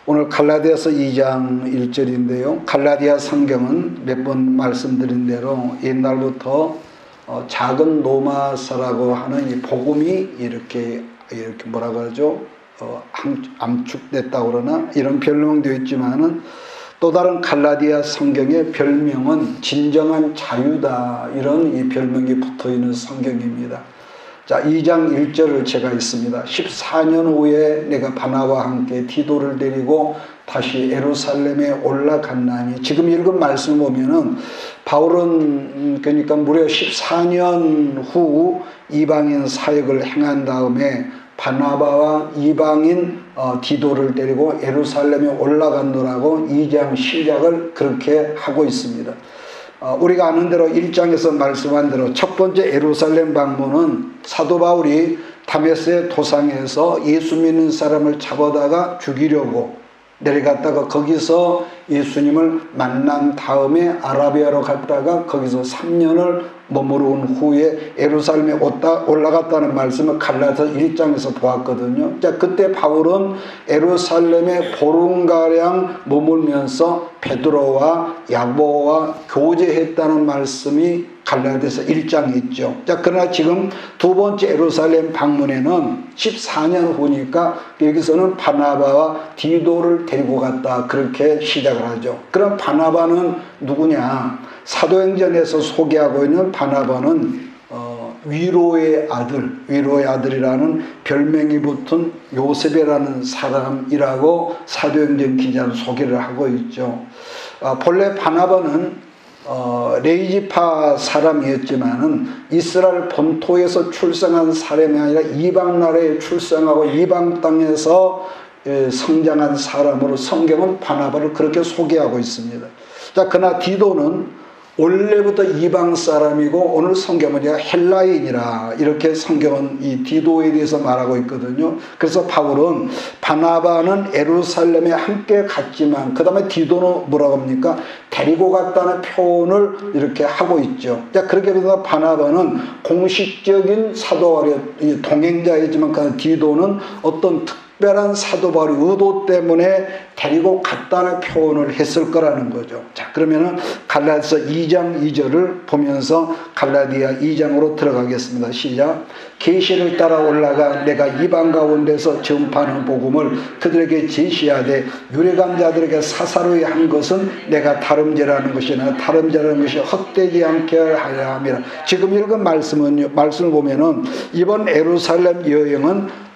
오늘 갈라디아서 2장 1절인데요. 갈라디아 성경은 몇 번 말씀드린 대로 옛날부터 작은 노마서라고 하는 이 복음이 이렇게 뭐라 그러죠? 암축됐다고 그러나 이런 별명도 있지만은 또 다른 갈라디아 성경의 별명은 진정한 자유다, 이런 이 별명이 붙어 있는 성경입니다. 자, 2장 1절을 제가 읽습니다. 14년 후에 내가 바나바와 함께 디도를 데리고 다시 예루살렘에 올라갔나니, 지금 읽은 말씀 보면은 바울은 그러니까 무려 14년 후 이방인 사역을 행한 다음에 바나바와 이방인 디도를 데리고 예루살렘에 올라갔노라고 2장 시작을 그렇게 하고 있습니다. 우리가 아는 대로 1장에서 말씀한 대로 첫 번째 예루살렘 방문은 사도 바울이 다메섹의 도상에서 예수 믿는 사람을 잡아다가 죽이려고 내려갔다가 거기서 예수님을 만난 다음에 아라비아로 갔다가 거기서 3년을 머무른 후에 예루살렘에 올라갔다는 말씀을 갈라디아서 1장에서 보았거든요. 자, 그때 바울은 예루살렘에 보름가량 머물면서 베드로와 야고보와 교제했다는 말씀이 갈라디아서 1장에 있죠. 자, 그러나 지금 두 번째 예루살렘 방문에는 14년 후니까 여기서는 바나바와 디도를 데리고 갔다, 그렇게 시작을 하죠. 그럼 바나바는 누구냐? 사도행전에서 소개하고 있는 바나바는 위로의 아들이라는 별명이 붙은 요셉이라는 사람이라고 사도행전 기자는 소개를 하고 있죠. 본래 바나바는 레이지파 사람이었지만은 이스라엘 본토에서 출생한 사람이 아니라 이방 나라에 출생하고 이방 땅에서 성장한 사람으로 성경은 바나바를 그렇게 소개하고 있습니다. 자, 그러나 디도는 원래부터 이방 사람이고 오늘 성경은 헬라인이라 이렇게 성경은 이 디도에 대해서 말하고 있거든요. 그래서 바울은 바나바는 예루살렘에 함께 갔지만 그 다음에 디도는 뭐라고 합니까? 데리고 갔다는 표현을 이렇게 하고 있죠. 자, 그렇게 해서 바나바는 공식적인 사도 바울의 동행자이지만 그 디도는 어떤 특별한 사도 바울의 의도 때문에 데리고 갔다는 표현을 했을 거라는 거죠. 자, 그러면은 갈라디아서 2장 2절을 보면서 갈라디아 2장으로 들어가겠습니다. 시작. 계시를 따라 올라가 내가 이방 가운데서 전파하는 복음을 그들에게 제시하되 유력한 자들에게 사사로이 한 것은 내가 다름질하는 것이나 다름질하는 것이 헛되지 않게 하려 함이라. 지금 읽은 말씀을 보면은 이번 예루살렘 여행은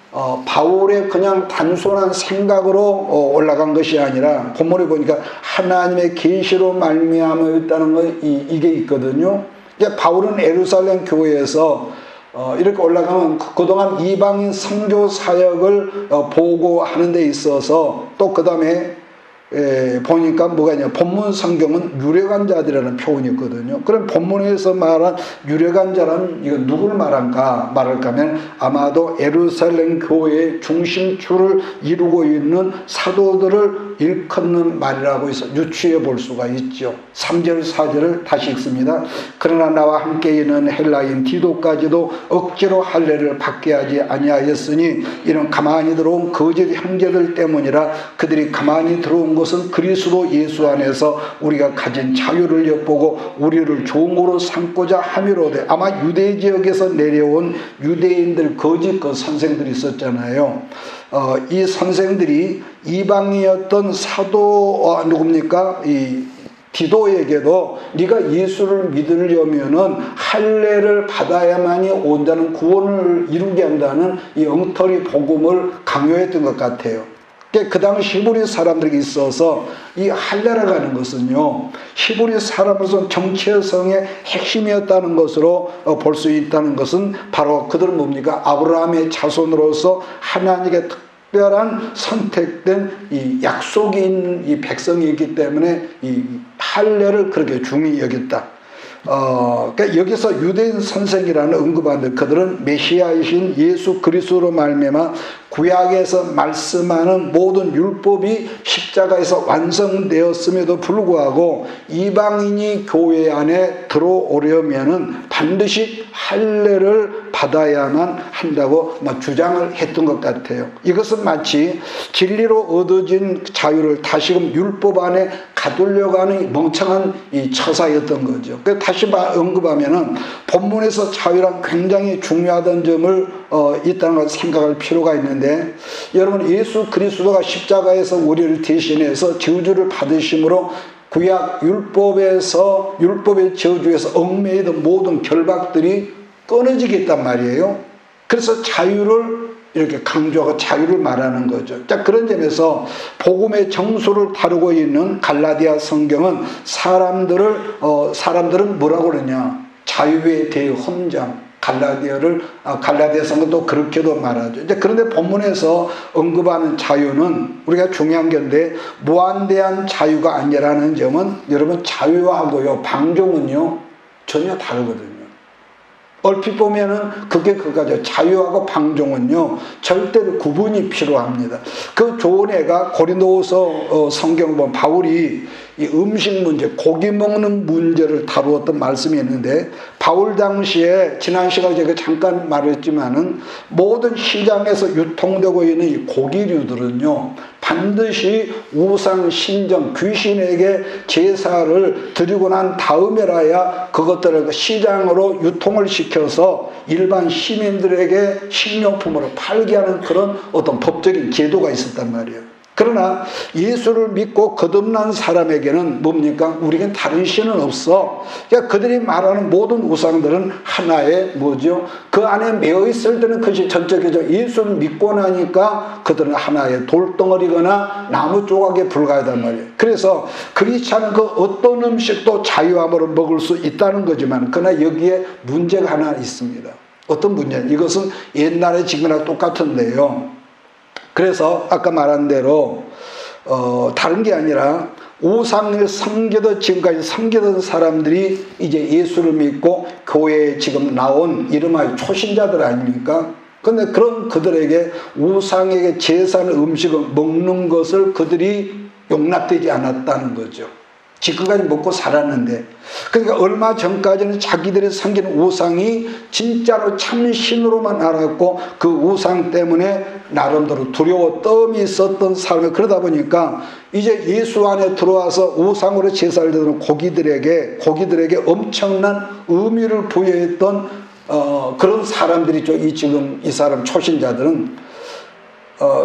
바울의 그냥 단순한 생각으로 올라간 것이 아니라 본문에 보니까 하나님의 계시로 말미암았다는 거 이게 있거든요. 이제 바울은 예루살렘 교회에서 이렇게 올라가면 그동안 이방인 선교 사역을 보고하는 데 있어서 또 그 다음에 보니까 뭐가 있냐, 본문 성경은 유력한 자들이라는 표현이 있거든요. 그럼 본문에서 말한 유력한 자는 이거 누구를 말할까 하면 아마도 예루살렘 교회의 중심줄을 이루고 있는 사도들을 일컫는 말이라고 해서 유추해 볼 수가 있죠. 3절 4절을 다시 읽습니다. 그러나 나와 함께 있는 헬라인 디도까지도 억지로 할례를 받게 하지 아니하였으니 이는 가만히 들어온 거짓 형제들 때문이라. 그들이 가만히 들어온 것은 그리스도 예수 안에서 우리가 가진 자유를 엿보고 우리를 종으로 삼고자 함이로되. 아마 유대 지역에서 내려온 유대인들 거짓 선생들이 있었잖아요. 이 선생들이 이방이었던 사도 누굽니까? 이 디도에게도 네가 예수를 믿으려면은 할례를 받아야만이 온다는 구원을 이루게 한다는 이 엉터리 복음을 강요했던 것 같아요. 그 당시 히브리 사람들에게 있어서 이 할례라고 하는 것은요, 히브리 사람으로서 정체성의 핵심이었다는 것으로 볼 수 있다는 것은 바로 그들은 뭡니까? 아브라함의 자손으로서 하나님께 특별한 선택된 이 약속인 이 백성이기 때문에 이 할례를 그렇게 중히 여겼다. 그러니까 여기서 유대인 선생이라는 언급하는데 그들은 메시아이신 예수 그리스도로 말미암아 구약에서 말씀하는 모든 율법이 십자가에서 완성되었음에도 불구하고 이방인이 교회 안에 들어오려면은 반드시 할례를 받아야만 한다고 주장을 했던 것 같아요. 이것은 마치 진리로 얻어진 자유를 다시금 율법 안에 가두려고 하는 멍청한 이 처사였던 거죠. 다시 언급하면은 본문에서 자유란 굉장히 중요하다는 점을 있다는 걸 생각할 필요가 있는데, 여러분 예수 그리스도가 십자가에서 우리를 대신해서 저주를 받으심으로 구약 율법의 저주에서 얽매이던 모든 결박들이 끊어지겠단 말이에요. 그래서 자유를 이렇게 강조하고 자유를 말하는 거죠. 자, 그런 점에서 복음의 정수를 다루고 있는 갈라디아 성경은 사람들은 뭐라고 그러냐? 자유에 대해 헌장. 갈라디아 성경도 그렇게도 말하죠. 이제 그런데 본문에서 언급하는 자유는 우리가 중요한 건데, 무한대한 자유가 아니라는 점은 여러분 자유하고요, 방종은요 전혀 다르거든요. 얼핏 보면은 그게 그거죠. 자유하고 방종은요 절대로 구분이 필요합니다. 그 좋은 애가 고린도후서 성경을 보면 바울이 이 음식 문제, 고기 먹는 문제를 다루었던 말씀이 있는데, 바울 당시에 지난 시간에 제가 잠깐 말했지만은 모든 시장에서 유통되고 있는 이 고기류들은요 반드시 우상 신정, 귀신에게 제사를 드리고 난 다음에라야 그것들을 시장으로 유통을 시켜서 일반 시민들에게 식료품으로 팔게 하는 그런 어떤 법적인 제도가 있었단 말이에요. 그러나 예수를 믿고 거듭난 사람에게는 뭡니까? 우리에겐 다른 신은 없어. 그러니까 그들이 말하는 모든 우상들은 하나의 뭐죠? 그 안에 매여 있을 때는 그것이 전적이죠. 예수를 믿고 나니까 그들은 하나의 돌덩어리거나 나무 조각에 불과하단 말이에요. 그래서 크리스찬은 그 어떤 음식도 자유함으로 먹을 수 있다는 거지만, 그러나 여기에 문제가 하나 있습니다. 어떤 문제냐? 이것은 옛날에 지금이랑 똑같은데요. 그래서 아까 말한 대로 다른 게 아니라 우상을 지금까지 섬기던 사람들이 이제 예수를 믿고 교회에 지금 나온 이름하여 초신자들 아닙니까? 그런데 그런 그들에게 우상에게 제사하는 음식을 먹는 것을 그들이 용납되지 않았다는 거죠. 지금까지 먹고 살았는데, 그러니까 얼마 전까지는 자기들이 섬기는 우상이 진짜로 참신으로만 알았고 그 우상 때문에 나름대로 두려워 뜸이 있었던 사람이, 그러다 보니까 이제 예수 안에 들어와서 우상으로 제사를 드리는 고기들에게 엄청난 의미를 부여했던 그런 사람들이죠. 지금 이 사람 초신자들은.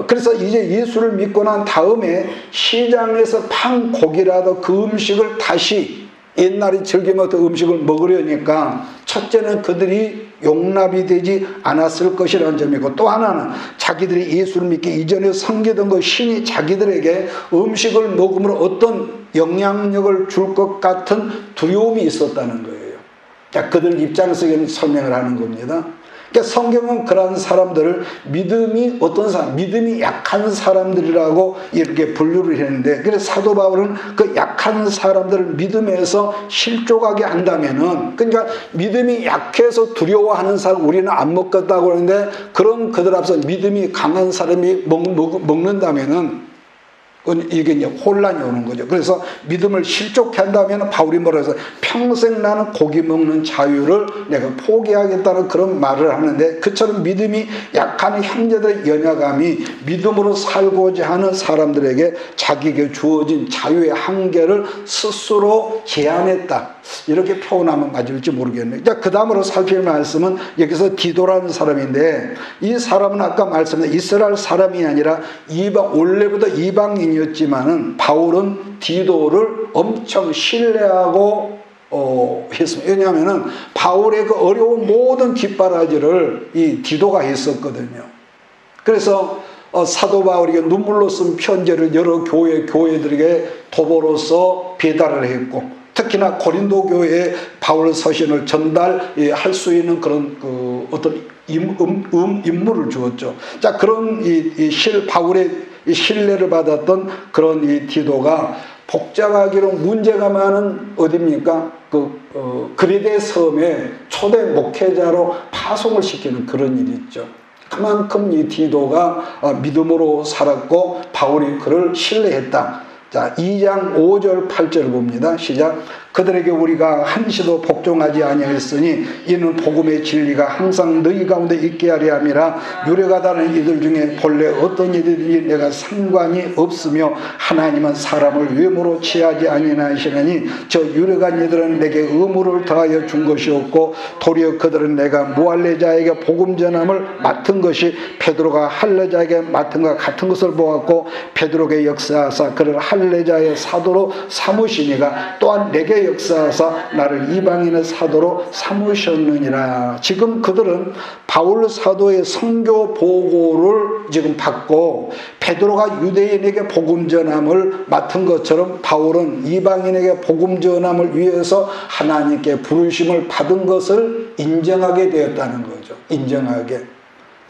그래서 이제 예수를 믿고 난 다음에 시장에서 판 고기라도 그 음식을 다시 옛날에 즐겨 먹던 음식을 먹으려니까, 첫째는 그들이 용납이 되지 않았을 것이라는 점이고, 또 하나는 자기들이 예수를 믿기 이전에 섬기던 그 신이 자기들에게 음식을 먹음으로 어떤 영향력을 줄 것 같은 두려움이 있었다는 거예요. 자, 그들 입장에서 설명을 하는 겁니다. 그러니까 성경은 그런 사람들을 믿음이 약한 사람들이라고 이렇게 분류를 했는데, 그래서 사도 바울은 그 약한 사람들을 믿음에서 실족하게 한다면은, 그러니까 믿음이 약해서 두려워하는 사람 우리는 안 먹겠다고 하는데, 그런 그들 앞서 믿음이 강한 사람이 먹는다면은 이게 이제 혼란이 오는 거죠. 그래서 믿음을 실족해 한다면 바울이 뭐라 해서 평생 나는 고기 먹는 자유를 내가 포기하겠다는 그런 말을 하는데, 그처럼 믿음이 약한 형제들의 연약함이 믿음으로 살고자 하는 사람들에게 자기에게 주어진 자유의 한계를 스스로 제한했다, 이렇게 표현하면 맞을지 모르겠네요. 그 다음으로 살필 말씀은 여기서 디도라는 사람인데, 이 사람은 아까 말씀드린 이스라엘 사람이 아니라 원래부터 이방인이었지만은 바울은 디도를 엄청 신뢰하고 했습니다. 왜냐하면은 바울의 그 어려운 모든 뒷바라지를 이 디도가 했었거든요. 그래서 사도 바울이 눈물로 쓴 편지를 여러 교회들에게 도보로서 배달을 했고, 특히나 고린도 교회에 바울 서신을 전달할 수 있는 그런 어떤 임무를 주었죠. 자, 그런 바울의 신뢰를 받았던 그런 이 디도가 복잡하기로 문제가 많은 어디입니까? 그레데 섬에 초대 목회자로 파송을 시키는 그런 일이 있죠. 그만큼 이 디도가 믿음으로 살았고 바울이 그를 신뢰했다. 자, 2장 5절 8절 봅니다. 시작. 그들에게 우리가 한시도 복종하지 아니하였으니 이는 복음의 진리가 항상 너희 가운데 있게 하려 함이라. 유래가다는 이들 중에 본래 어떤 이들이 내가 상관이 없으며 하나님은 사람을 외모로 취하지 아니하시나니 저 유래간 이들은 내게 의무를 더하여 준 것이었고 도리어 그들은 내가 무할례자에게 복음 전함을 맡은 것이 베드로가 할례자에게 맡은 것 같은 것을 보았고 베드로에게 역사하사 그를 할례자의 사도로 삼으시니가 또한 내게 역사하사 나를 이방인의 사도로 삼으셨느니라. 지금 그들은 바울 사도의 선교 보고를 지금 받고 베드로가 유대인에게 복음 전함을 맡은 것처럼 바울은 이방인에게 복음 전함을 위해서 하나님께 부르심을 받은 것을 인정하게 되었다는 거죠. 인정하게.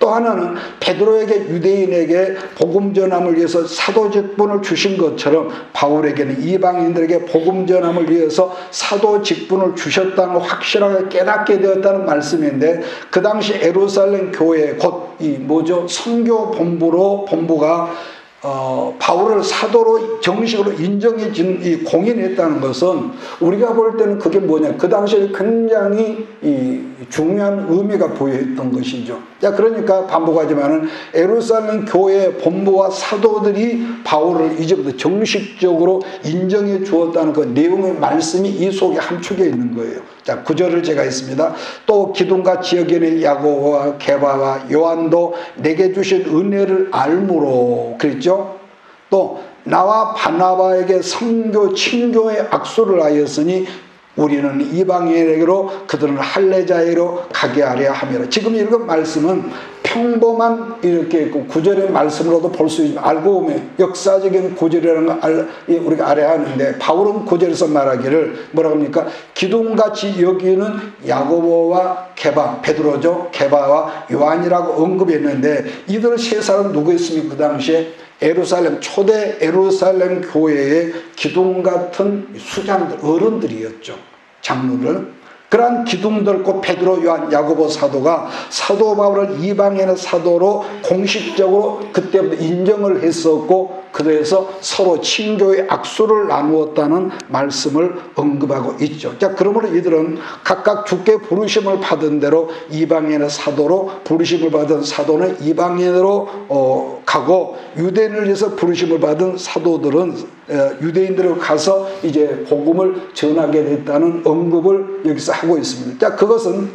또 하나는 베드로에게 유대인에게 복음 전함을 위해서 사도 직분을 주신 것처럼 바울에게는 이방인들에게 복음 전함을 위해서 사도 직분을 주셨다는 걸 확실하게 깨닫게 되었다는 말씀인데, 그 당시 예루살렘 교회 곧 이 뭐죠? 선교 본부가 바울을 사도로 정식으로 인정해 준 이 공인했다는 것은 우리가 볼 때는 그게 뭐냐, 그 당시에 굉장히 이 중요한 의미가 부여했던 것이죠. 자, 그러니까 반복하지만은 예루살렘 교회 본부와 사도들이 바울을 이제부터 정식적으로 인정해 주었다는 그 내용의 말씀이 이 속에 함축해 있는 거예요. 자, 9절을 제가 했습니다. 또 기둥같이 여기는 야고보와 게바와 요한도 내게 주신 은혜를 알므로 그랬죠. 또 나와 바나바에게 선교 친교의 악수를 하였으니 우리는 이방인에게로 그들은 할례자에게로 가게 하려 함이라. 지금 읽은 말씀은 평범한 이렇게 있고 구절의 말씀으로도 볼 수 있지만 알고 보면 역사적인 구절이라는 걸 우리가 알아야 하는데, 바울은 구절에서 말하기를 뭐라고 합니까? 기둥같이 여기는 야고보와 게바, 베드로죠. 게바와 요한이라고 언급했는데 이들 세 사람은 누구였습니까? 그 당시에 초대 예루살렘 교회의 기둥 같은 수장들, 어른들이었죠. 장로들. 그러한 기둥들 곧 베드로, 요한, 야고보 사도가 사도 바울을 이방인의 사도로 공식적으로 그때부터 인정을 했었고, 그래서 서로 친교의 악수를 나누었다는 말씀을 언급하고 있죠. 자, 그러므로 이들은 각각 주께 부르심을 받은 대로 이방인의 사도로, 부르심을 받은 사도는 이방인으로 가고, 유대인을 위해서 부르심을 받은 사도들은 유대인들로 가서 이제 복음을 전하게 됐다는 언급을 여기서 하고 있습니다. 자, 그것은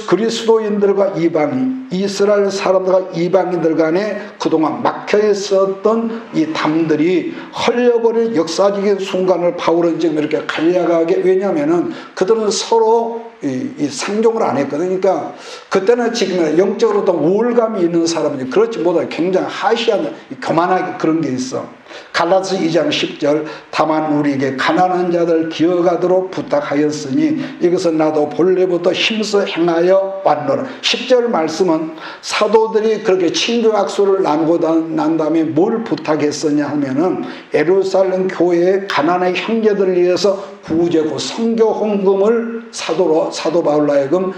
그리스도인들과 이방인, 이스라엘 사람들과 이방인들 간에 그동안 막혀 있었던 이 담들이 헐려버릴 역사적인 순간을 바울은 지금 이렇게 간략하게, 왜냐하면은 그들은 서로 이 상종을 안 했거든요. 그러니까 그때는 지금 영적으로 또 우월감이 있는 사람이 그렇지 못하게 굉장히 하시한 교만하게 그런 게 있어. 갈라디아서 2장 10절 다만 우리에게 가난한 자들 기어가도록 부탁하였으니 이것은 나도 본래부터 힘써 행하여 왔노라. 10절 말씀은 사도들이 그렇게 친교 악수를 나누고 난 다음에 뭘 부탁했었냐 하면은 예루살렘 교회의 가난한 형제들을 위해서 구제고 선교 헌금을 사도 바울로 하여금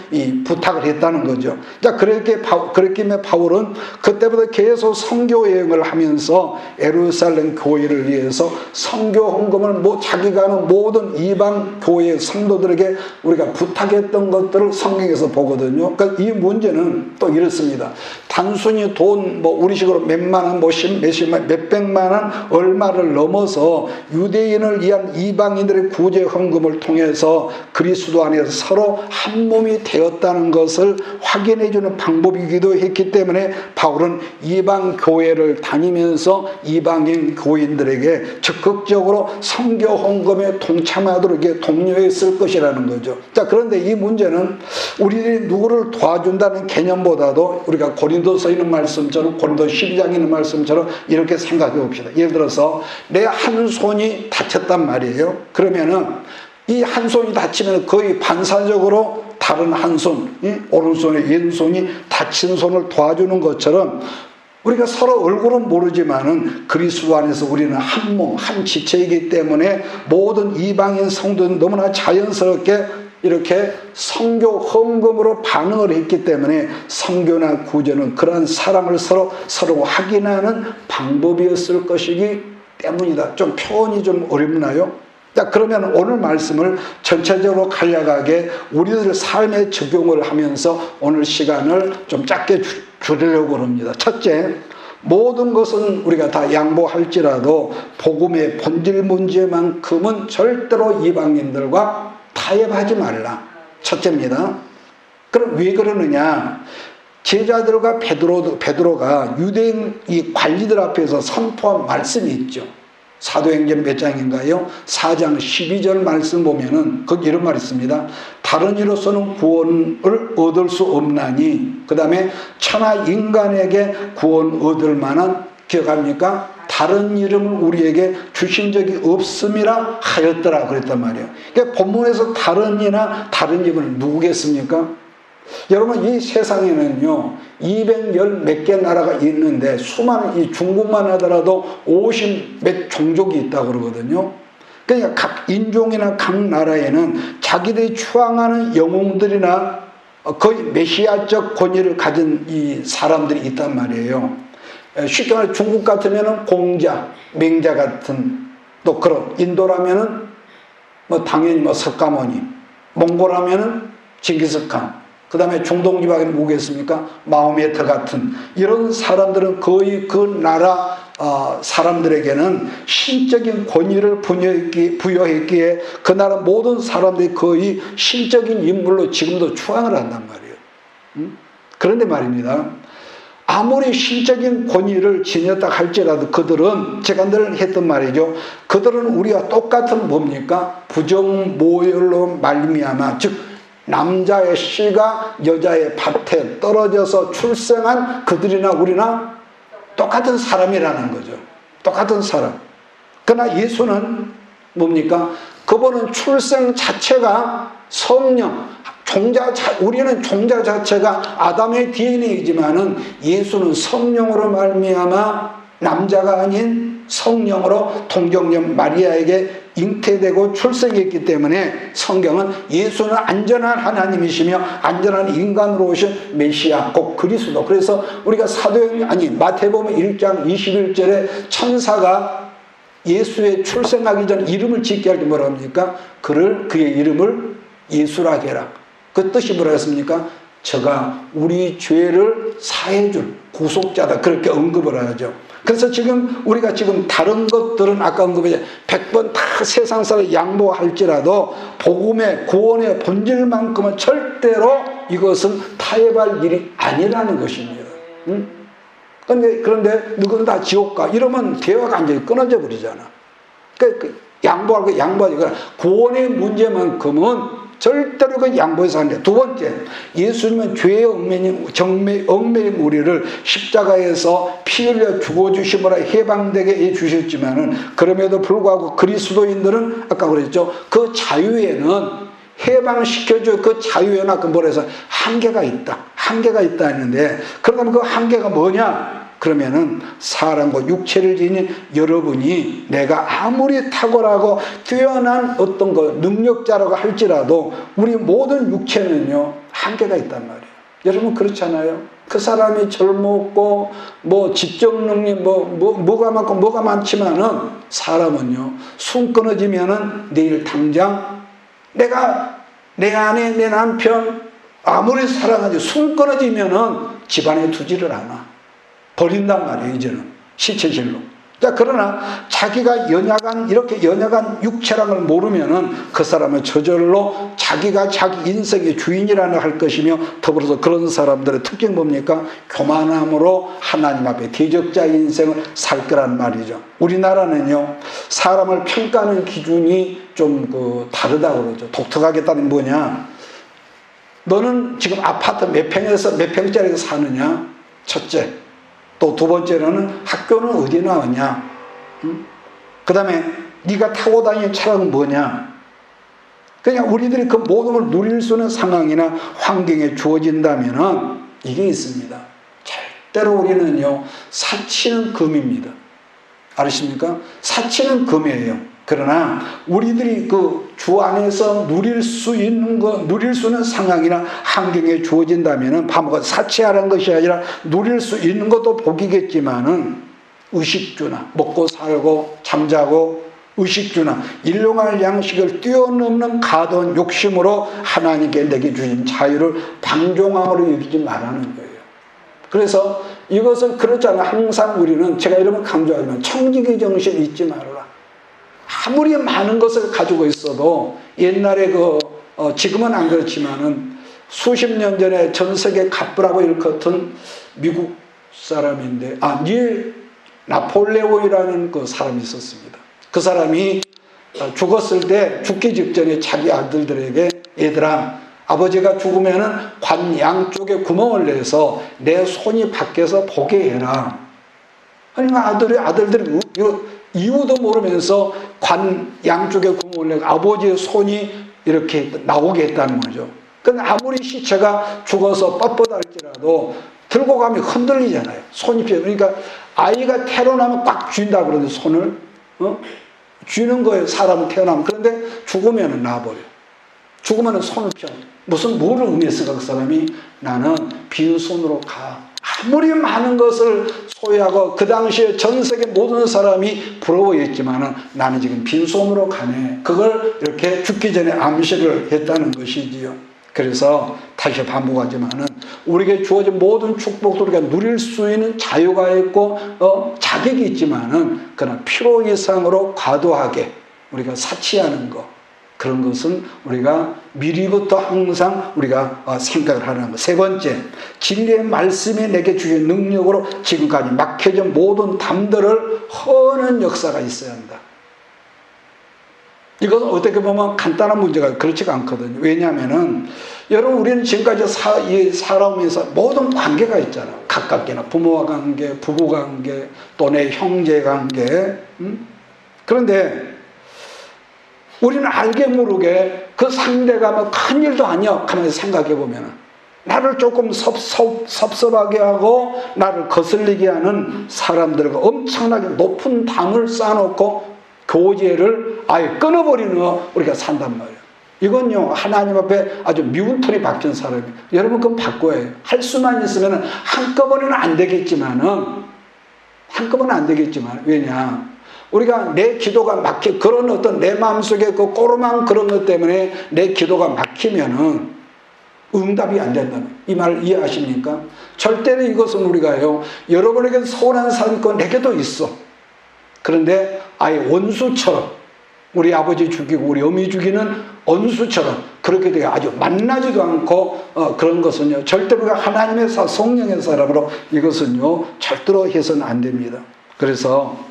부탁을 했다는 거죠. 자, 그렇게 바울은 그때부터 계속 선교 여행을 하면서 예루살렘 교회를 위해서 선교 헌금을 자기가 하는 모든 이방 교회 성도들에게 우리가 부탁했던 것들을 성경에서 보거든요. 그러니까 이 문제는 또 이렇습니다. 단순히 돈 우리식으로 몇만 원, 몇십만, 몇백만 원 얼마를 넘어서 유대인을 위한 이방인들의 구제 헌금을 통해서 그리스도 안에서 서로 한 몸이 되었다는 것을 확인해주는 방법이기도 했기 때문에 바울은 이방 교회를 다니면서 이방인 교인들에게 적극적으로 선교 헌금에 동참하도록 이렇게 독려했을 것이라는 거죠. 자, 그런데 이 문제는 우리들이 누구를 도와준다는 개념보다도 우리가 고린도서 있는 말씀처럼, 고린도 12장에 있는 말씀처럼 이렇게 생각해 봅시다. 예를 들어서 내 한 손이 다쳤단 말이에요. 그러면은 이 한 손이 다치면 거의 반사적으로 다른 한 손, 오른손의 왼손이 다친 손을 도와주는 것처럼 우리가 서로 얼굴은 모르지만은 그리스도 안에서 우리는 한 몸, 한 지체이기 때문에 모든 이방인 성도는 너무나 자연스럽게 이렇게 선교 헌금으로 반응을 했기 때문에 선교나 구제는 그러한 사랑을 서로 확인하는 방법이었을 것이기 때문이다. 좀 표현이 좀 어렵나요? 자, 그러면 오늘 말씀을 전체적으로 간략하게 우리들 삶에 적용을 하면서 오늘 시간을 좀 짧게 줄이려고 합니다. 첫째, 모든 것은 우리가 다 양보할지라도 복음의 본질 문제만큼은 절대로 이방인들과 타협하지 말라. 첫째입니다. 그럼 왜 그러느냐? 제자들과 베드로가 유대인 이 관리들 앞에서 선포한 말씀이 있죠. 사도행전 몇 장인가요? 4장 12절 말씀 보면은 거기 이런 말이 있습니다. 다른 이로서는 구원을 얻을 수 없나니, 그 다음에 천하 인간에게 구원 얻을 만한, 기억합니까? 다른 이름을 우리에게 주신 적이 없음이라 하였더라 그랬단 말이에요. 그러니까 본문에서 다른이나 다른 이름은 누구겠습니까? 여러분, 이 세상에는요 210 몇 개 나라가 있는데 수많은, 이 중국만 하더라도 50 몇 종족이 있다고 그러거든요. 그러니까 각 인종이나 각 나라에는 자기들이 추앙하는 영웅들이나 거의 메시아적 권위를 가진 이 사람들이 있단 말이에요. 쉽게 말해 중국 같으면 공자, 맹자 같은, 또 그런, 인도라면은 뭐 당연히 뭐 석가모니, 몽골하면은 징기스칸, 그 다음에 중동 지방에는 뭐겠습니까? 마호메트 같은 이런 사람들은 거의 그 나라 사람들에게는 신적인 권위를 부여했기에 그 나라 모든 사람들이 거의 신적인 인물로 지금도 추앙을 한단 말이에요. 그런데 말입니다. 아무리 신적인 권위를 지녔다 할지라도 그들은, 제가 늘 했던 말이죠. 그들은 우리가 똑같은 뭡니까? 부정모혈로 말미암아, 즉 남자의 씨가 여자의 밭에 떨어져서 출생한 그들이나 우리나 똑같은 사람이라는 거죠. 똑같은 사람. 그러나 예수는 뭡니까? 그분은 출생 자체가 성령, 우리는 종자 자체가 아담의 DNA이지만은 예수는 성령으로 말미암아 남자가 아닌 성령으로 동정녀 마리아에게 잉태되고 출생했기 때문에 성경은 예수는 안전한 하나님이시며 안전한 인간으로 오신 메시아, 곧 그리스도. 그래서 우리가 마태복음 1장 21절에 천사가 예수의 출생하기 전 이름을 짓게 할 때 뭐라 합니까? 그의 이름을 예수라 해라. 그 뜻이 뭐라 했습니까? 저가 우리 죄를 사해줄 구속자다. 그렇게 언급을 하죠. 그래서 우리가 다른 것들은 아까 언급했죠. 100번 다 세상 사람 양보할지라도 복음의 구원의 본질만큼은 절대로 이것은 타협할 일이 아니라는 것입니다. 그런데 누구는 다 지옥 가. 이러면 대화가 완전히 끊어져 버리잖아. 양보하고 구원의 문제만큼은 절대로 그 양보해서 안 돼. 두 번째, 예수님은 죄의 얽매인 우리를 십자가에서 피 흘려 죽어주심으로 해방되게 해주셨지만은, 그럼에도 불구하고 그리스도인들은 아까 그랬죠. 그 자유에는, 해방시켜줘 그 자유에는 아까 뭐라 해서 한계가 있다. 한계가 있다 했는데, 그러면 그 한계가 뭐냐? 그러면은 사람과 육체를 지닌 여러분이 내가 아무리 탁월하고 뛰어난 어떤 능력자라고 할지라도 우리 모든 육체는요 한계가 있단 말이에요. 여러분 그렇잖아요. 그 사람이 젊었고 뭐 지적 능력 뭐가 많고 뭐가 많지만은 사람은요 숨 끊어지면은 내일 당장 내 아내 내 남편 아무리 사랑하지 숨 끊어지면은 집안에 두지를 않아. 버린단 말이에요, 이제는. 시체질로. 자, 그러나 자기가 이렇게 연약한 육체라는 걸 모르면은 그 사람은 저절로 자기가 자기 인생의 주인이라는 할 것이며, 더불어서 그런 사람들의 특징 뭡니까? 교만함으로 하나님 앞에 대적자 인생을 살 거란 말이죠. 우리나라는요, 사람을 평가하는 기준이 좀 다르다고 그러죠. 독특하겠다는 뭐냐? 너는 지금 아파트 몇 평에서 몇 평짜리에서 사느냐? 첫째. 또 두 번째로는 학교는 어디 나왔냐? 그 다음에 네가 타고 다니는 차량은 뭐냐? 그냥 우리들이 그 모든 걸 누릴 수 있는 상황이나 환경에 주어진다면은 이게 있습니다. 절대로 우리는요 사치는 금입니다. 알으십니까? 사치는 금이에요. 그러나 우리들이 그 주 안에서 누릴 수 있는 것, 누릴 수 있는 상황이나 환경에 주어진다면은 바보가 사치하라는 것이 아니라 누릴 수 있는 것도 복이겠지만은 의식주나 먹고 살고 잠자고 의식주나 일용할 양식을 뛰어넘는 가던 욕심으로 하나님께 내게 주신 자유를 방종함으로 여기지 말라는 거예요. 그래서 이것을 그렇잖아요. 항상 우리는 제가 이러면 강조하지만 청지기 정신 잊지 말아라. 아무리 많은 것을 가지고 있어도 옛날에 지금은 안 그렇지만은 수십 년 전에 전 세계 갑부라고 일컫은 미국 사람인데 닐 나폴레옹이라는 그 사람이 있었습니다. 그 사람이 죽었을 때 죽기 직전에 자기 아들들에게 얘들아 아버지가 죽으면은 관 양쪽에 구멍을 내서 내 손이 밖에서 보게 해라. 그러니까 아들들이 이유도 모르면서 관 양쪽에 구멍을 내고 아버지의 손이 이렇게 나오게 했다는 거죠. 근데 아무리 시체가 죽어서 뻣뻣할지라도 들고 가면 흔들리잖아요. 손이 피해. 그러니까 아이가 태어나면 꽉 쥔다 그러는데 손을 쥐는 거예요. 사람은 태어나면. 그런데 죽으면 놔버려. 죽으면 손을 펴. 뭐를 의미했을까 그 사람이? 나는 빈손으로 가. 아무리 많은 것을 소유하고 그 당시에 전 세계 모든 사람이 부러워했지만 나는 지금 빈손으로 가네. 그걸 이렇게 죽기 전에 암시를 했다는 것이지요. 그래서 다시 반복하지만은 우리에게 주어진 모든 축복도 우리가 누릴 수 있는 자유가 있고 자격이 있지만은 그러나 필요 이상으로 과도하게 우리가 사치하는 것, 그런 것은 우리가 미리부터 항상 우리가 생각을 하는 것. 세 번째, 진리의 말씀이 내게 주신 능력으로 지금까지 막혀진 모든 담들을 허는 역사가 있어야 한다. 이것은 어떻게 보면 간단한 문제가 그렇지가 않거든요. 왜냐하면은 여러분 우리는 지금까지 살아오면서 모든 관계가 있잖아요. 가깝게나 부모와 관계, 부부 관계, 또 내 형제 관계. 그런데 우리는 알게 모르게 그 상대가 뭐 큰일도 아니야. 가만히 생각해 보면 나를 조금 섭섭하게 하고 나를 거슬리게 하는 사람들과 엄청나게 높은 담을 쌓아놓고 교제를 아예 끊어버리는 우리가 산단 말이에요. 이건요 하나님 앞에 아주 미운 털이 박힌 사람이에요. 여러분 그건 바꿔야 해요. 할 수만 있으면 한꺼번에는 안 되겠지만은 왜냐 우리가 내 기도가 그런 어떤 내 마음속에 그 꼬르만 그런 것 때문에 내 기도가 막히면은 응답이 안 된다는 이 말 이해하십니까? 절대로 이것은 우리가요 여러분에게 서운한 사람이 있고 내게도 있어. 그런데 아예 원수처럼 우리 아버지 죽이고 우리 어미 죽이는 원수처럼 그렇게 되어 아주 만나지도 않고 그런 것은요 절대로 우리가 하나님의 성령의 사람으로 이것은요 절대로 해서는 안 됩니다. 그래서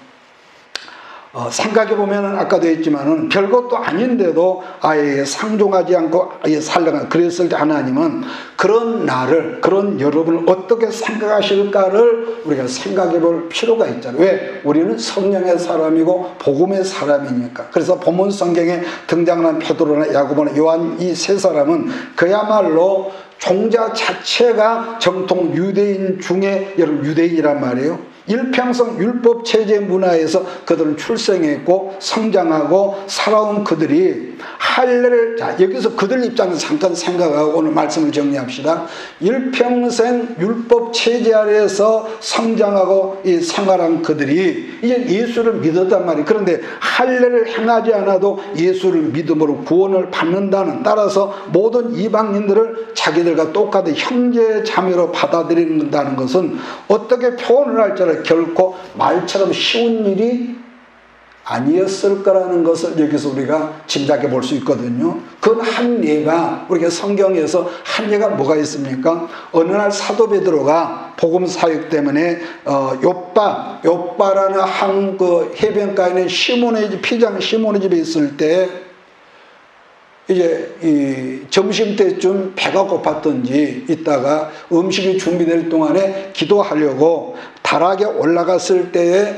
생각해 보면은 아까도 했지만은 별것도 아닌데도 아예 상종하지 않고 아예 살려가. 그랬을 때 하나님은 그런 나를, 그런 여러분을 어떻게 생각하실까를 우리가 생각해 볼 필요가 있잖아요. 왜? 우리는 성령의 사람이고 복음의 사람이니까. 그래서 본문 성경에 등장하는 베드로나 야고보나 요한 이 세 사람은 그야말로 종자 자체가 정통 유대인 중에 여러분 유대인이란 말이에요. 일평생 율법 체제 문화에서 그들은 출생했고 성장하고 살아온 그들이 할례를 여기서 그들 입장에서 잠깐 생각하고 오늘 말씀을 정리합시다. 일평생 율법 체제 아래에서 성장하고 생활한 그들이 이제 예수를 믿었단 말이에요. 그런데 할례를 행하지 않아도 예수를 믿음으로 구원을 받는다는, 따라서 모든 이방인들을 자기들과 똑같은 형제 자매로 받아들인다는 것은 어떻게 표현을 할지 결코 말처럼 쉬운 일이 아니었을 거라는 것을 여기서 우리가 짐작해 볼 수 있거든요. 그 한 예가 우리가 성경에서 한 예가 뭐가 있습니까? 어느 날 사도 베드로가 복음 사역 때문에 요빠라는 한 그 해변가에 있는 피장 시몬의 집에 있을 때 이제 이 점심 때쯤 배가 고팠던지 있다가 음식이 준비될 동안에 기도하려고 다락에 올라갔을 때에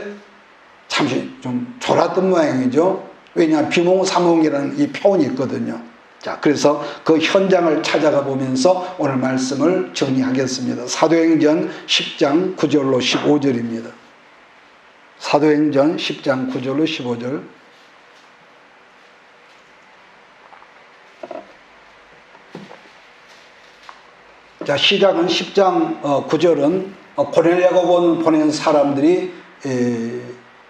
잠시 좀 졸았던 모양이죠. 왜냐하면 비몽사몽이라는 이 표현이 있거든요. 자, 그래서 그 현장을 찾아가 보면서 오늘 말씀을 정리하겠습니다. 사도행전 10장 9절로 15절입니다. 사도행전 10장 9절로 15절. 자, 시작은 10장 9절은 고넬료가 보낸 사람들이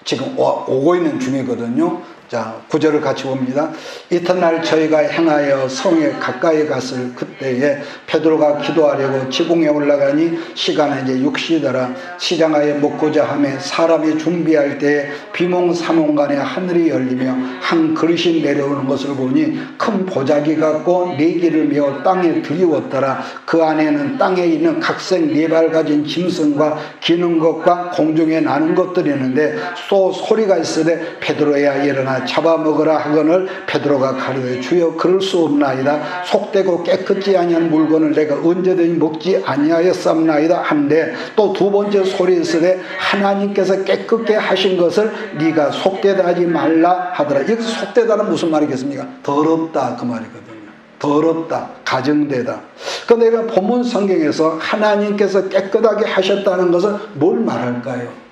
지금 오고 있는 중이거든요. 자, 9절을 같이 봅니다. 이튿날 저희가 행하여 성에 가까이 갔을 그때에 베드로가 기도하려고 지붕에 올라가니 시간은 이제 6시더라. 시장하에 먹고자 하며 사람이 준비할 때에 비몽사몽간에 하늘이 열리며 한 그릇이 내려오는 것을 보니 큰 보자기 같고 네기를 메어 땅에 들이웠더라. 그 안에는 땅에 있는 각색 네 발 가진 짐승과 기는 것과 공중에 나는 것들이 있는데 또 소리가 있으되 베드로야 일어나 잡아먹으라 하거늘 베드로가 가로되 주여 그럴 수 없나이다. 속되고 깨끗지 아니한 물건을 내가 언제든지 먹지 아니하였사옵나이다 한데 또 두 번째 소리 있으되 하나님께서 깨끗게 하신 것을 네가 속되다 하지 말라 하더라. 여기서 속되다는 무슨 말이겠습니까? 더럽다 그 말이거든요. 더럽다, 가정되다. 그런데 이런 본문 성경에서 하나님께서 깨끗하게 하셨다는 것은 뭘 말할까요?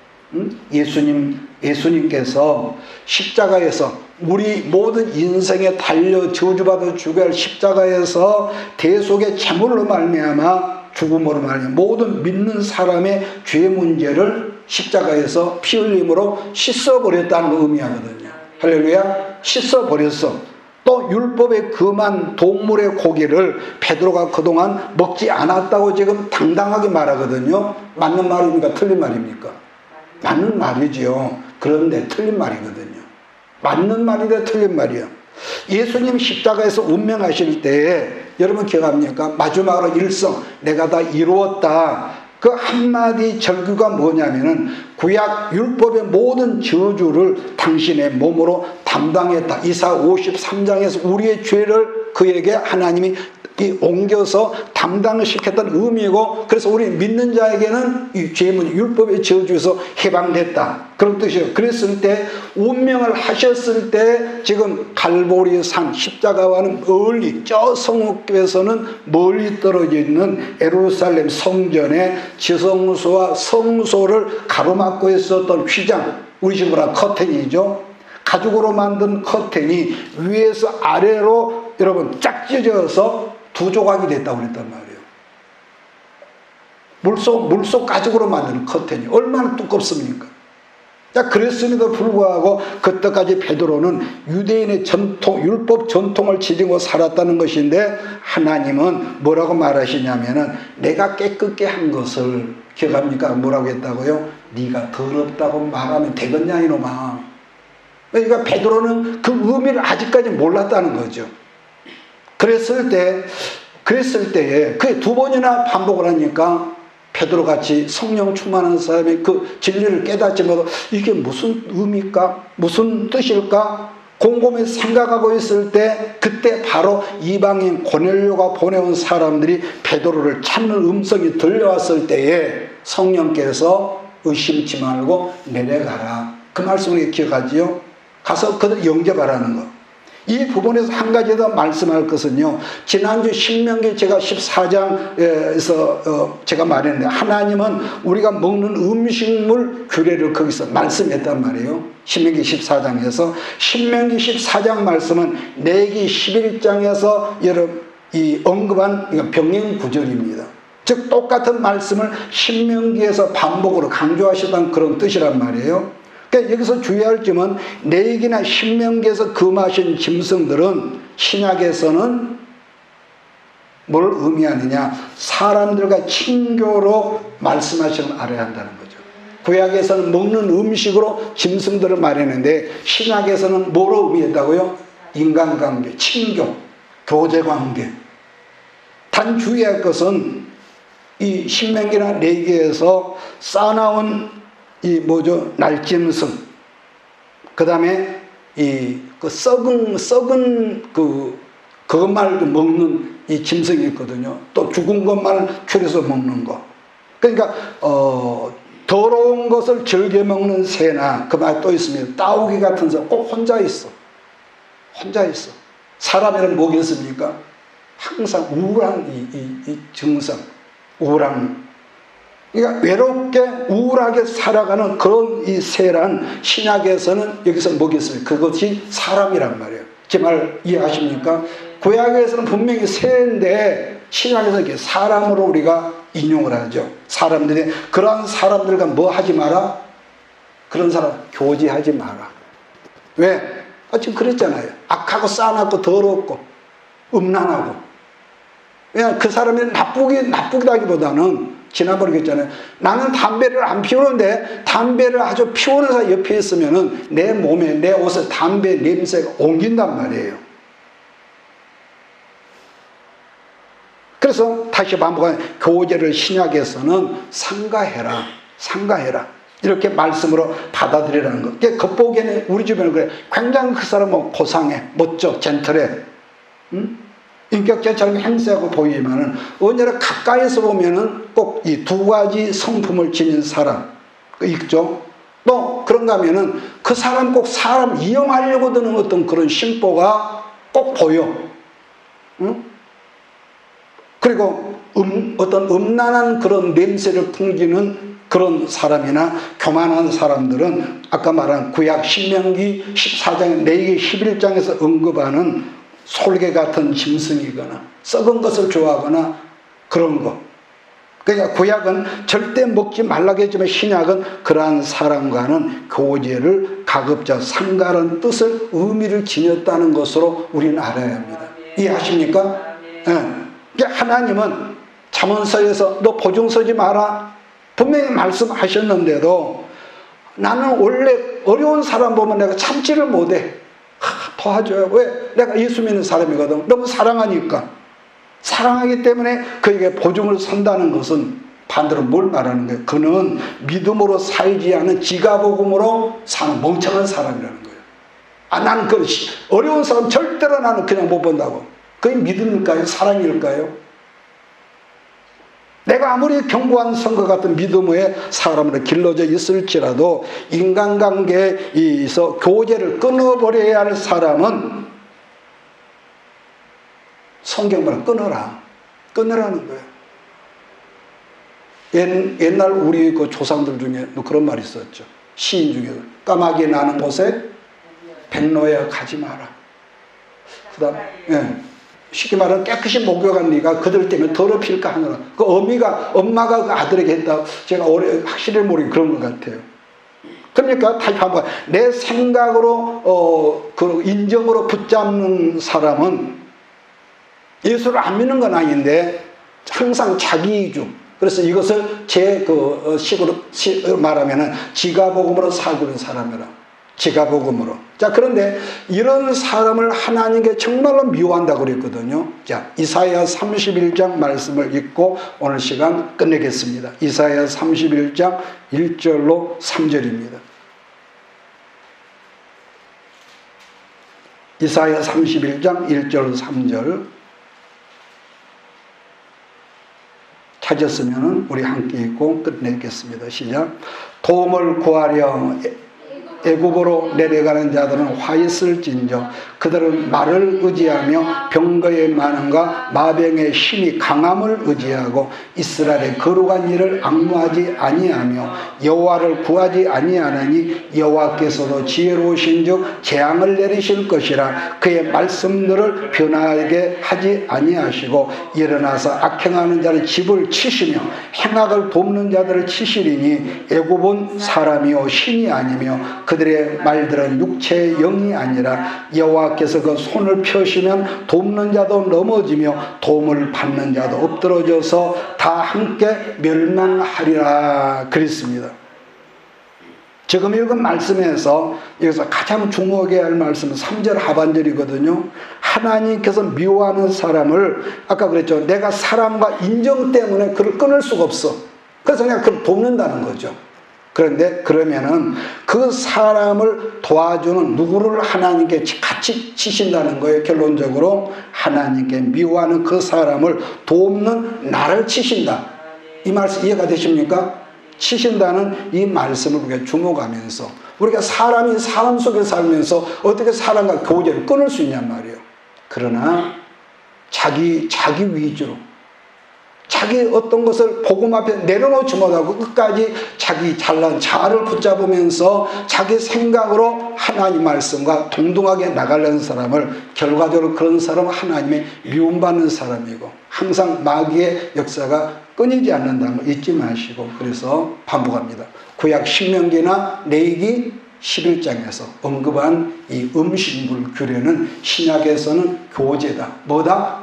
예수님께서 십자가에서 우리 모든 인생에 달려 저주받아 죽어야 할 십자가에서 대속의 제물로 말미암아 죽음으로 말미암아 모든 믿는 사람의 죄 문제를 십자가에서 피 흘림으로 씻어버렸다는 의미하거든요. 할렐루야. 씻어버렸어. 또 율법에 금한 동물의 고기를 베드로가 그동안 먹지 않았다고 지금 당당하게 말하거든요. 맞는 말입니까? 틀린 말입니까? 맞는 말이지요. 그런데 틀린 말이거든요. 맞는 말인데 틀린 말이요. 예수님 십자가에서 운명하실 때에 여러분 기억합니까? 마지막으로 일성 내가 다 이루었다. 그 한마디 절규가 뭐냐면은 구약 율법의 모든 저주를 당신의 몸으로 담당했다. 이사 53장에서 우리의 죄를 그에게 하나님이 옮겨서 담당을 시켰다는 의미고, 그래서 우리 믿는 자에게는 이 죄문 율법의 저주에서 해방됐다 그런 뜻이에요. 그랬을 때 운명을 하셨을 때 지금 갈보리 산 십자가와는 멀리 저 성읍에서는 멀리 떨어져 있는 예루살렘 성전의 지성소와 성소를 가로막고 있었던 휘장, 우리 집으로 커튼이죠. 가죽으로 만든 커튼이 위에서 아래로 여러분 쫙 찢어져서 두 조각이 됐다고 그랬단 말이에요. 물속 가죽으로 만든 커튼이 얼마나 두껍습니까? 자, 그랬음에도 불구하고 그때까지 베드로는 유대인의 전통, 율법 전통을 지니고 살았다는 것인데 하나님은 뭐라고 말하시냐면은 내가 깨끗게 한 것을 기억합니까? 뭐라고 했다고요? 네가 더럽다고 말하면 되겠냐 이놈아. 그러니까 베드로는 그 의미를 아직까지 몰랐다는 거죠. 그랬을 때에 그게 두 번이나 반복을 하니까 베드로같이 성령 충만한 사람이 그 진리를 깨닫지 못하고 이게 무슨 의미일까? 무슨 뜻일까? 곰곰이 생각하고 있을 때 그때 바로 이방인 고넬료가 보내온 사람들이 베드로를 찾는 음성이 들려왔을 때에 성령께서 의심치 말고 내려가라. 그 말씀을 기억하지요? 가서 그들 영접하라는 거. 이 부분에서 한 가지 더 말씀할 것은요. 지난주 신명기 제가 14장에서 제가 말했는데 하나님은 우리가 먹는 음식물 규례를 거기서 말씀했단 말이에요. 신명기 14장에서. 신명기 14장 말씀은 내기 11장에서 여러분 이 언급한 병행 구절입니다. 즉 똑같은 말씀을 신명기에서 반복으로 강조하시던 그런 뜻이란 말이에요. 그러니까 여기서 주의할 점은 레위기나 신명기에서 금하신 짐승들은 신약에서는 뭘 의미하느냐? 사람들과 친교로 말씀하시는 알아야 한다는 거죠. 구약에서는 먹는 음식으로 짐승들을 말했는데 신약에서는 뭐로 의미했다고요? 인간관계, 친교, 교제관계. 단 주의할 것은 이 신명기나 레위기에서 쌓아나온 이 뭐죠? 날짐승. 그 다음에 그 썩은 그것만 먹는 이 짐승이 있거든요. 또 죽은 것만 추려서 먹는 거. 그러니까, 더러운 것을 즐겨 먹는 새나 그 말 또 있습니다. 따오기 같은 새 꼭 혼자 있어. 혼자 있어. 사람에는 뭐겠습니까? 항상 우울한 이 증상. 우울한. 그러니까 외롭게 우울하게 살아가는 그런 이 새란 신약에서는 여기서 뭐겠어요? 그것이 사람이란 말이에요. 제 말 이해하십니까? 구약에서는 분명히 새인데 신약에서 이렇게 사람으로 우리가 인용을 하죠. 사람들이 그러한 사람들과 뭐 하지 마라? 그런 사람 교제하지 마라. 왜? 지금 그랬잖아요. 악하고 싸납고 더럽고 음란하고. 그냥 그 사람이 나쁘다기보다는 지난번에 그랬잖아요. 나는 담배를 안 피우는데 담배를 아주 피우는 사람 옆에 있으면은 내 몸에 내 옷에 담배 냄새가 옮긴단 말이에요. 그래서 다시 반복하는 교제를 신약에서는 삼가해라. 이렇게 말씀으로 받아들이라는 것. 겉보기에는 우리 주변은 그래. 굉장히 그 사람은 고상해, 멋져, 젠틀해. 응? 인격자처럼 행세하고 보이지만은 언제나 가까이서 보면은 꼭 이 두 가지 성품을 지닌 사람 있죠. 또 그런가 하면은 그 사람 꼭 사람 이용하려고 드는 어떤 그런 심보가 꼭 보여. 응? 그리고 어떤 음란한 그런 냄새를 풍기는 그런 사람이나 교만한 사람들은 아까 말한 구약 신명기 14장 레위기 11장에서 언급하는 솔개 같은 짐승이거나 썩은 것을 좋아하거나 그런 거. 그러니까 구약은 절대 먹지 말라고 했지만 신약은 그러한 사람과는 교제를 가급적 삼가라는 뜻을 의미를 지녔다는 것으로 우리는 알아야 합니다. 이해하십니까? 예. 하나님은 잠언서에서 너 보증 서지 마라 분명히 말씀하셨는데도 나는 원래 어려운 사람 보면 내가 참지를 못해. 도와줘요. 왜? 내가 예수 믿는 사람이거든. 너무 사랑하니까. 사랑하기 때문에 그에게 보증을 선다는 것은 반대로 뭘 말하는 거예요? 그는 믿음으로 살지 않은 지가복음으로 사는 멍청한 사람이라는 거예요. 나는 그 어려운 사람 절대로 나는 그냥 못 본다고. 그게 믿음일까요? 사랑일까요? 내가 아무리 견고한 성과 같은 믿음의 사람으로 길러져 있을지라도 인간관계에서 교제를 끊어버려야 할 사람은 성경으로 끊으라는 거예요. 옛날 우리 그 조상들 중에 그런 말이 있었죠. 시인 중에 까마귀 나는 곳에 백로야 가지 마라. 그다음 쉽게 말하면 깨끗이 목욕한 네가 그들 때문에 더럽힐까 하느라. 그 엄마가 그 아들에게 했다. 제가 확실히 모르게 그런 것 같아요. 그러니까 다시 한번 내 생각으로 그 인정으로 붙잡는 사람은 예수를 안 믿는 건 아닌데 항상 자기 위주. 그래서 이것을 제 그 식으로 말하면은 지가복음으로 살고 있는 사람이라. 지가복음으로. 자, 그런데 이런 사람을 하나님께 정말로 미워한다고 그랬거든요. 자, 이사야 31장 말씀을 읽고 오늘 시간 끝내겠습니다. 이사야 31장 1절로 3절입니다. 이사야 31장 1절 3절 찾았으면 우리 함께 읽고 끝내겠습니다. 시작. 도움을 구하려 애굽으로 내려가는 자들은 화 있을진저 그들은 말을 의지하며 병거의 많음과 마병의 힘이 강함을 의지하고 이스라엘의 거룩한 일을 앙무하지 아니하며 여호와를 구하지 아니하느니 여호와께서도 지혜로우신즉 재앙을 내리실 것이라 그의 말씀들을 변하게 하지 아니하시고 일어나서 악행하는 자를 집을 치시며 행악을 돕는 자들을 치시리니 애굽은 사람이요 신이 아니며 그들의 말들은 육체의 영이 아니라 여호와께서 그 손을 펴시면 돕는 자도 넘어지며 도움을 받는 자도 엎드러져서 다 함께 멸망하리라 그랬습니다. 지금 읽은 말씀에서 여기서 가장 주목해야 할 말씀은 3절 하반절이거든요. 하나님께서 미워하는 사람을 아까 그랬죠. 내가 사랑과 인정 때문에 그를 끊을 수가 없어. 그래서 그냥 그를 돕는다는 거죠. 그런데 그러면은 그 사람을 도와주는 누구를 하나님께 같이 치신다는 거예요. 결론적으로 하나님께 미워하는 그 사람을 돕는 나를 치신다. 이 말씀 이해가 되십니까? 치신다는 이 말씀을 우리가 주목하면서 우리가 사람이 사람 속에 살면서 어떻게 사람과 교제를 끊을 수 있냔 말이에요. 그러나 자기 위주로 자기 어떤 것을 복음 앞에 내려놓지 못하고 끝까지 자기 잘난 자아를 붙잡으면서 자기 생각으로 하나님 말씀과 동등하게 나가려는 사람을, 결과적으로 그런 사람은 하나님의 미움받는 사람이고 항상 마귀의 역사가 끊이지 않는다는 걸 잊지 마시고, 그래서 반복합니다. 구약 신명기나 레위기 11장에서 언급한 이 음식물 규례는 신약에서는 교제다. 뭐다?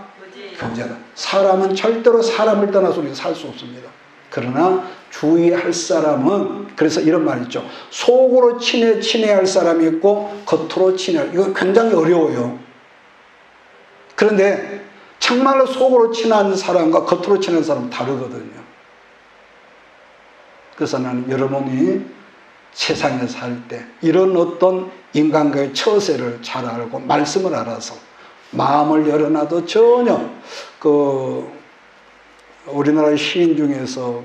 교제다. 사람은 절대로 사람을 떠나서 우리가 살 수 없습니다. 그러나 주의할 사람은, 그래서 이런 말 있죠. 속으로 친해야 할 사람이 있고 겉으로 친해야, 이거 굉장히 어려워요. 그런데 정말로 속으로 친한 사람과 겉으로 친한 사람은 다르거든요. 그래서 나는 여러분이 세상에 살 때 이런 어떤 인간과의 처세를 잘 알고 말씀을 알아서 마음을 열어놔도 전혀 우리나라의 시인 중에서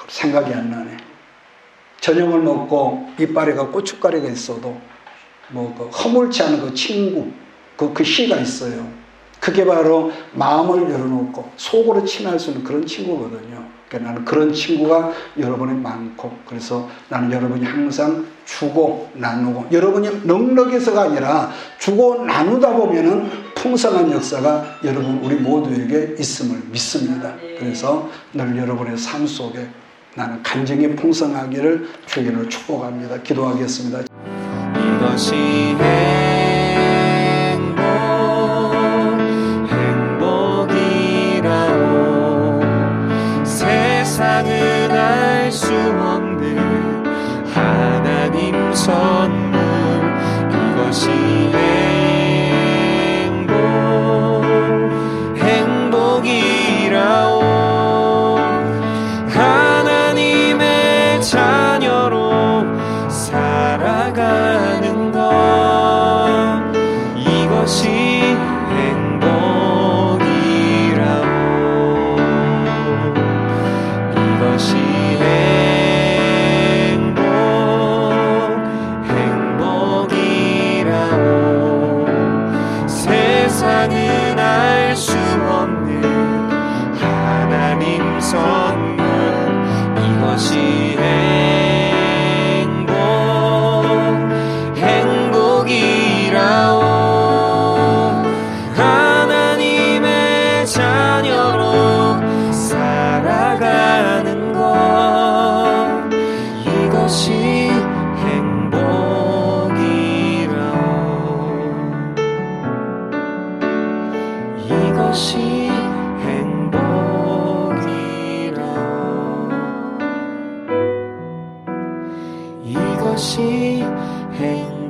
생각이 안 나네. 저녁을 먹고 이빨에가 고춧가루가 있어도 허물지 않은 그 친구, 그 시가 있어요. 그게 바로 마음을 열어놓고 속으로 친할 수 있는 그런 친구거든요. 그러니까 나는 그런 친구가 여러분이 많고, 그래서 나는 여러분이 항상 주고 나누고, 여러분이 넉넉해서가 아니라 주고 나누다 보면은 풍성한 역사가 여러분 우리 모두에게 있음을 믿습니다. 그래서 늘 여러분의 삶 속에 나는 간증이 풍성하기를 주님을 축복합니다. 기도하겠습니다. 이것이 행복이라오. 세상은 알 수 없는 하나님 선물. 이것이 행복이라오. 하나님의 자녀로 살아가는 것, 이것이 행복이라오. 이것이 행복이라오. 세상은 알 수 없는 하나님 선물. 이것이 행복이라오. 하나님의 자녀로 살아가는 것, 이것이 행복이라오. 이것이 행복이라오. 이것이 행복이라오.